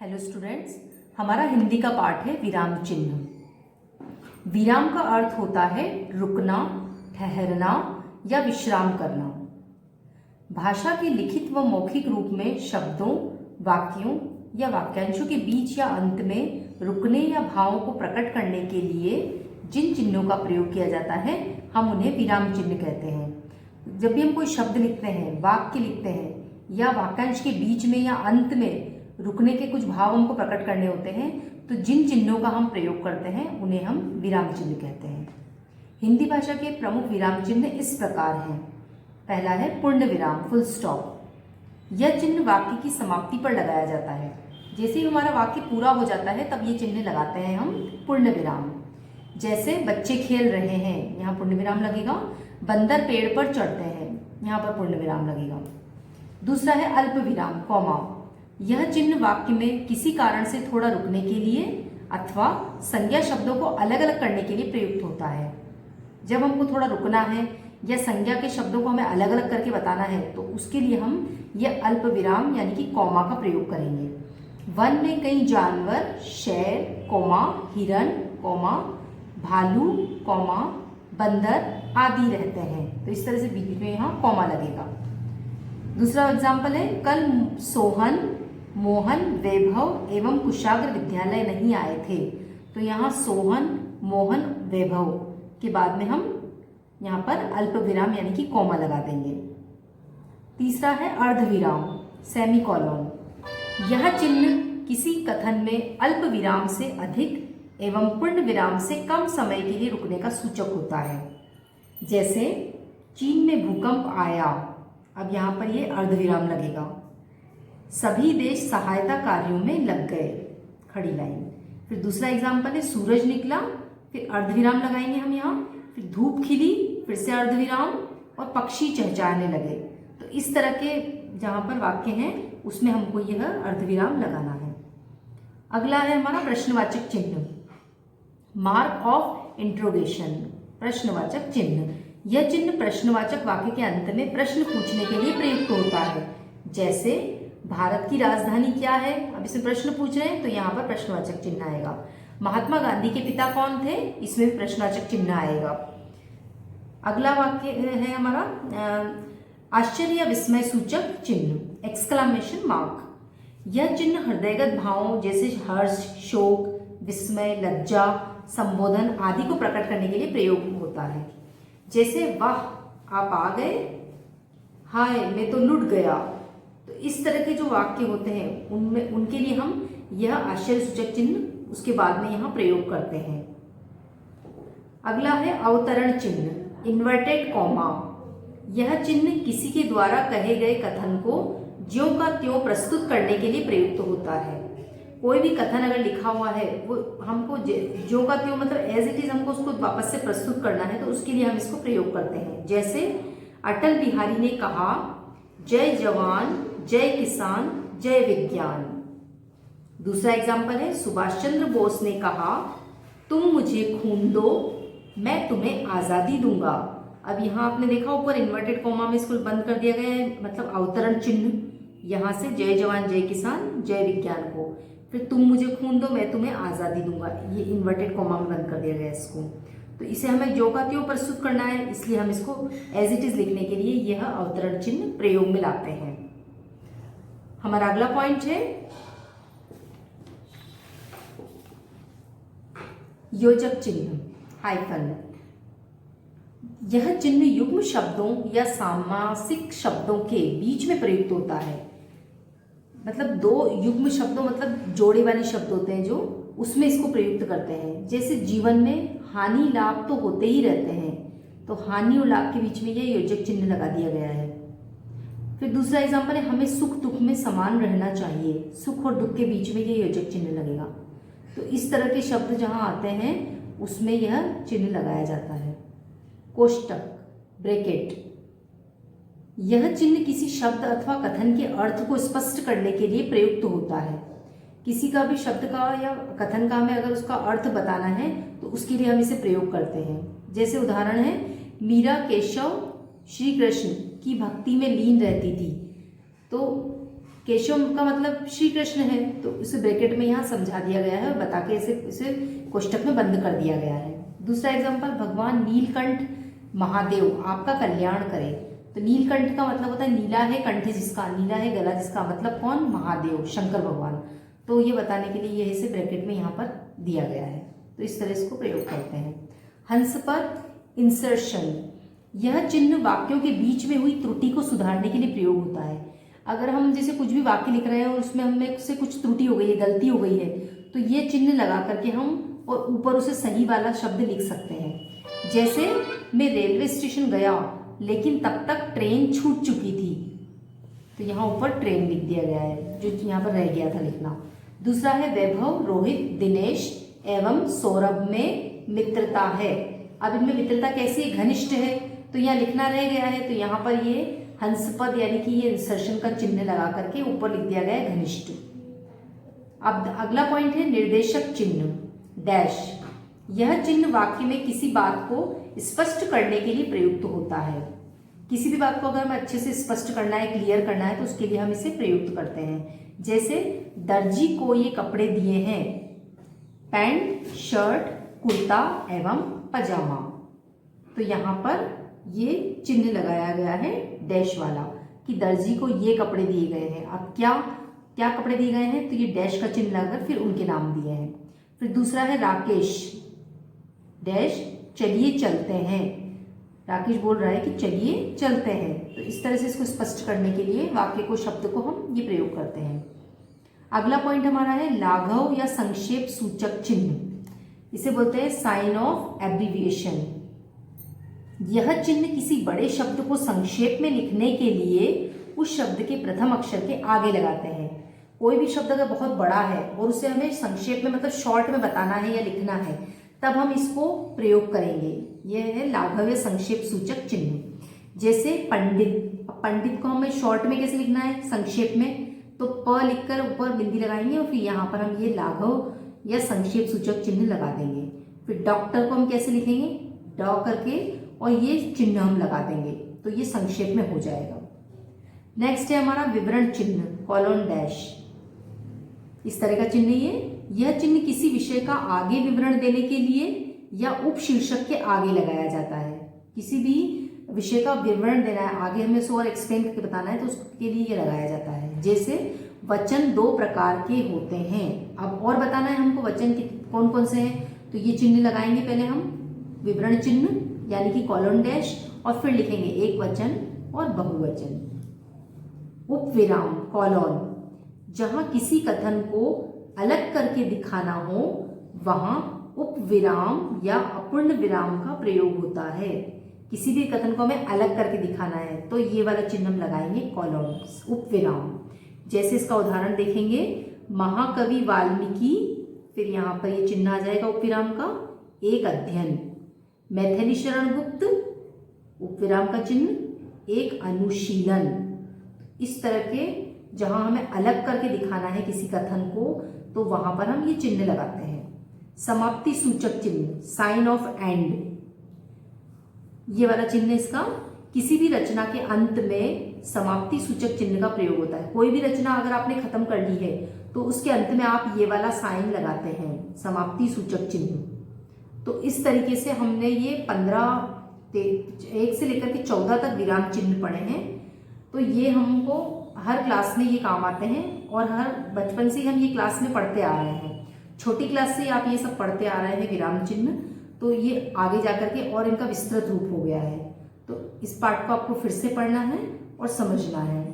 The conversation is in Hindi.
हेलो स्टूडेंट्स, हमारा हिंदी का पाठ है विराम चिन्ह। विराम का अर्थ होता है रुकना, ठहरना या विश्राम करना। भाषा के लिखित व मौखिक रूप में शब्दों, वाक्यों या वाक्यांशों के बीच या अंत में रुकने या भावों को प्रकट करने के लिए जिन चिन्हों का प्रयोग किया जाता है हम उन्हें विराम चिन्ह कहते हैं। जब भी हम कोई शब्द लिखते हैं, वाक्य लिखते हैं या वाक्यांश के बीच में या अंत में रुकने के कुछ भाव हमको प्रकट करने होते हैं तो जिन चिन्हों का हम प्रयोग करते हैं उन्हें हम विराम चिन्ह कहते हैं। हिंदी भाषा के प्रमुख विराम चिन्ह इस प्रकार हैं। पहला है पूर्ण विराम, फुल स्टॉप। यह चिन्ह वाक्य की समाप्ति पर लगाया जाता है। जैसे ही हमारा वाक्य पूरा हो जाता है तब ये चिन्ह लगाते हैं हम पूर्ण विराम। जैसे बच्चे खेल रहे हैं, यहाँ पूर्ण विराम लगेगा। बंदर पेड़ पर चढ़ते हैं, यहाँ पर पूर्ण विराम लगेगा। दूसरा है अल्प विराम, कॉमा। यह चिन्ह वाक्य में किसी कारण से थोड़ा रुकने के लिए अथवा संज्ञा शब्दों को अलग अलग करने के लिए प्रयुक्त होता है। जब हमको थोड़ा रुकना है या संज्ञा के शब्दों को हमें अलग अलग करके बताना है तो उसके लिए हम यह अल्प विराम यानी कि कॉमा का प्रयोग करेंगे। वन में कई जानवर, शेर, कॉमा, हिरन, कॉमा, भालू, कॉमा, बंदर आदि रहते हैं। तो इस तरह से बीच में यहाँ कॉमा लगेगा। दूसरा एग्जाम्पल है कल सोहन, मोहन, वैभव एवं कुशाग्र विद्यालय नहीं आए थे। तो यहाँ सोहन, मोहन, वैभव के बाद में हम यहाँ पर अल्प विराम यानी कि कॉमा लगा देंगे। तीसरा है अर्धविराम, सेमीकोलन। यह चिन्ह किसी कथन में अल्प विराम से अधिक एवं पूर्ण विराम से कम समय के लिए रुकने का सूचक होता है। जैसे चीन में भूकंप आया, अब यहाँ पर ये अर्धविराम लगेगा। सभी देश सहायता कार्यों में लग गए, खड़ी लाइन। फिर दूसरा एग्जाम्पल है सूरज निकला, फिर अर्धविराम लगाएंगे हम यहाँ। फिर धूप खिली, फिर से अर्धविराम, और पक्षी चहचहाने लगे। तो इस तरह के जहाँ पर वाक्य हैं उसमें हमको यह अर्धविराम लगाना है। अगला है हमारा प्रश्नवाचक चिन्ह, मार्क ऑफ इंट्रोगेशन, प्रश्नवाचक चिन्ह। यह चिन्ह प्रश्नवाचक वाक्य के अंत में प्रश्न पूछने के लिए प्रयुक्त होता है। जैसे भारत की राजधानी क्या है, अब इसमें प्रश्न पूछ रहे हैं तो यहाँ पर प्रश्नवाचक चिन्ह आएगा। महात्मा गांधी के पिता कौन थे, इसमें भी प्रश्नवाचक चिन्ह आएगा। अगला वाक्य है हमारा आश्चर्य या विस्मय सूचक चिन्ह, एक्सक्लेमेशन मार्क। यह चिन्ह हृदयगत भावों जैसे हर्ष, शोक, विस्मय, लज्जा, संबोधन आदि को प्रकट करने के लिए प्रयोग होता है। जैसे वाह आप आ गए, हाय मैं तो लुट गया। तो इस तरह के जो वाक्य होते हैं उनमें उनके लिए हम यह आश्चर्य सूचक चिन्ह उसके बाद में यहाँ प्रयोग करते हैं। अगला है अवतरण चिन्ह, इन्वर्टेड कॉमा। यह चिन्ह किसी के द्वारा कहे गए कथन को ज्यों का त्यों प्रस्तुत करने के लिए प्रयुक्त होता है। कोई भी कथन अगर लिखा हुआ है वो हमको ज्यों का त्यों मतलब एज इट इज हमको उसको वापस से प्रस्तुत करना है, तो उसके लिए हम इसको प्रयोग करते हैं। जैसे अटल बिहारी ने कहा, जय जवान, जय किसान, जय विज्ञान। दूसरा एग्जाम्पल है सुभाष चंद्र बोस ने कहा, तुम मुझे खून दो मैं तुम्हें आजादी दूंगा। अब यहाँ आपने देखा ऊपर इन्वर्टेड कॉमा में इसको बंद कर दिया गया है, मतलब अवतरण चिन्ह। यहाँ से जय जवान, जय किसान, जय विज्ञान को, फिर तुम मुझे खून दो मैं तुम्हें आजादी दूंगा, ये इन्वर्टेड कॉमा में बंद कर दिया गया है इसको। तो इसे हमें जो का त्यों प्रस्तुत करना है, इसलिए हम इसको एज इट इज लिखने के लिए यह अवतरण चिन्ह प्रयोग में लाते हैं। हमारा अगला पॉइंट है योजक चिन्ह, हाइफन। यह चिन्ह युग्म शब्दों या सामासिक शब्दों के बीच में प्रयुक्त होता है। मतलब दो युग्म शब्दों मतलब जोड़े वाले शब्द होते हैं जो उसमें इसको प्रयुक्त करते हैं। जैसे जीवन में हानि लाभ तो होते ही रहते हैं, तो हानि और लाभ के बीच में यह योजक चिन्ह लगा दिया गया है। फिर दूसरा एग्जाम्पल है हमें सुख दुख में समान रहना चाहिए, सुख और दुख के बीच में यह योजक चिन्ह लगेगा। तो इस तरह के शब्द जहां आते हैं उसमें यह चिन्ह लगाया जाता है। कोष्टक, ब्रैकेट। यह चिन्ह किसी शब्द अथवा कथन के अर्थ को स्पष्ट करने के लिए प्रयुक्त होता है। किसी का भी शब्द का या कथन का हमें अगर उसका अर्थ बताना है तो उसके लिए हम इसे प्रयोग करते हैं। जैसे उदाहरण है मीरा केशव श्री कृष्ण की भक्ति में लीन रहती थी। तो केशव का मतलब श्री कृष्ण है, तो इसे ब्रैकेट में यहाँ समझा दिया गया है और बता के इसे कोष्टक में बंद कर दिया गया है। दूसरा एग्जाम्पल, भगवान नीलकंठ महादेव आपका कल्याण करे। तो नीलकंठ का मतलब होता है नीला है कंठ जिसका, नीला है गला जिसका, मतलब कौन, महादेव, शंकर भगवान। तो ये बताने के लिए ये इसे ब्रैकेट में यहाँ पर दिया गया है। तो इस तरह इसको प्रयोग करते हैं। हंस पर इंसर्शन, यह चिन्ह वाक्यों के बीच में हुई त्रुटि को सुधारने के लिए प्रयोग होता है। अगर हम जैसे कुछ भी वाक्य लिख रहे हैं और उसमें हमें से कुछ त्रुटि हो गई है, गलती हो गई है, तो ये चिन्ह लगा करके हम और ऊपर उसे सही वाला शब्द लिख सकते हैं। जैसे मैं रेलवे स्टेशन गया लेकिन तब तक ट्रेन छूट चुकी थी, तो यहाँ ऊपर ट्रेन लिख दिया गया है जो यहाँ पर रह गया था लिखना। दूसरा है वैभव, रोहित, दिनेश एवं सौरभ में मित्रता है। अब इनमें मित्रता कैसी है, घनिष्ठ है, तो यहाँ लिखना रह गया है, तो यहाँ पर ये हंसपद यानी कि ये इंसर्शन का चिन्ह लगा करके ऊपर लिख दिया गया है घनिष्ठ। अब अगला पॉइंट है निर्देशक चिन्ह डैश, यह चिन्ह वाक्य में किसी बात को स्पष्ट करने के लिए प्रयुक्त होता है। किसी भी बात को अगर हमें अच्छे से स्पष्ट करना है, क्लियर करना है, तो उसके लिए हम इसे प्रयुक्त करते हैं। जैसे दर्जी को ये कपड़े दिए हैं, पैंट, शर्ट, कुर्ता एवं पजामा। तो यहाँ पर ये चिन्ह लगाया गया है डैश वाला कि दर्जी को ये कपड़े दिए गए हैं। अब क्या क्या कपड़े दिए गए हैं, तो ये डैश का चिन्ह लगाकर फिर उनके नाम दिए हैं। फिर दूसरा है राकेश डैश, चलिए चलते हैं। राकेश बोल रहा है कि चलिए चलते हैं। तो इस तरह से इसको स्पष्ट करने के लिए वाक्य को, शब्द को हम ये प्रयोग करते हैं। अगला पॉइंट हमारा है लाघव या संक्षेप सूचक चिन्ह, इसे बोलते हैं साइन ऑफ एब्रीविएशन। यह चिन्ह किसी बड़े शब्द को संक्षेप में लिखने के लिए उस शब्द के प्रथम अक्षर के आगे लगाते हैं। कोई भी शब्द अगर बहुत बड़ा है और उसे हमें संक्षेप में मतलब शॉर्ट में बताना है या लिखना है, तब हम इसको प्रयोग करेंगे। यह है लाघव या संक्षेप सूचक चिन्ह। जैसे पंडित, पंडित को हमें शॉर्ट में कैसे लिखना है, संक्षेप में, तो प लिखकर ऊपर बिंदी लगाएंगे और फिर यहाँ पर हम ये लाघव या संक्षेप सूचक चिन्ह लगा देंगे। फिर डॉक्टर को हम कैसे लिखेंगे, डॉ करके, और ये चिन्ह हम लगा देंगे, तो ये संक्षेप में हो जाएगा। नेक्स्ट है हमारा विवरण चिन्ह कॉलन डैश, इस तरह का चिन्ह यह चिन्ह किसी विषय का आगे विवरण देने के लिए या उपशीर्षक के आगे लगाया जाता है। किसी भी विषय का विवरण देना है, आगे हमें उसको और एक्सप्लेन करके बताना है, तो उसके लिए ये लगाया जाता है। जैसे वचन दो प्रकार के होते हैं, अब और बताना है हमको वचन कौन कौन से हैं, तो ये चिन्ह लगाएंगे पहले हम, विवरण चिन्ह यानी कि कॉलन डैश, और फिर लिखेंगे एक वचन और बहुवचन। उपविराम कॉलन, जहां किसी कथन को अलग करके दिखाना हो वहां उपविराम या अपूर्ण विराम का प्रयोग होता है। किसी भी कथन को हमें अलग करके दिखाना है तो ये वाला चिन्ह हम लगाएंगे कॉलन, उपविराम। जैसे इसका उदाहरण देखेंगे, महाकवि वाल्मीकि, फिर यहाँ पर ये चिन्ह आ जाएगा उपविराम का, एक अध्ययन। मैथिली शरण गुप्त, उपविराम का चिन्ह, एक अनुशीलन। इस तरह के जहां हमें अलग करके दिखाना है किसी कथन को, तो वहां पर हम ये चिन्ह लगाते हैं। समाप्ति सूचक चिन्ह साइन ऑफ एंड, ये वाला चिन्ह इसका, किसी भी रचना के अंत में समाप्ति सूचक चिन्ह का प्रयोग होता है। कोई भी रचना अगर आपने खत्म कर ली है तो उसके अंत में आप ये वाला साइन लगाते हैं, समाप्ति सूचक चिन्ह। तो इस तरीके से हमने ये 1 से लेकर के 14 तक विराम चिन्ह पढ़े हैं। तो ये हमको हर क्लास में ये काम आते हैं और हर बचपन से ही हम ये क्लास में पढ़ते आ रहे हैं। छोटी क्लास से आप ये सब पढ़ते आ रहे हैं विराम चिन्ह, तो ये आगे जाकर के और इनका विस्तृत रूप हो गया है। तो इस पाठ को आपको फिर से पढ़ना है और समझना है।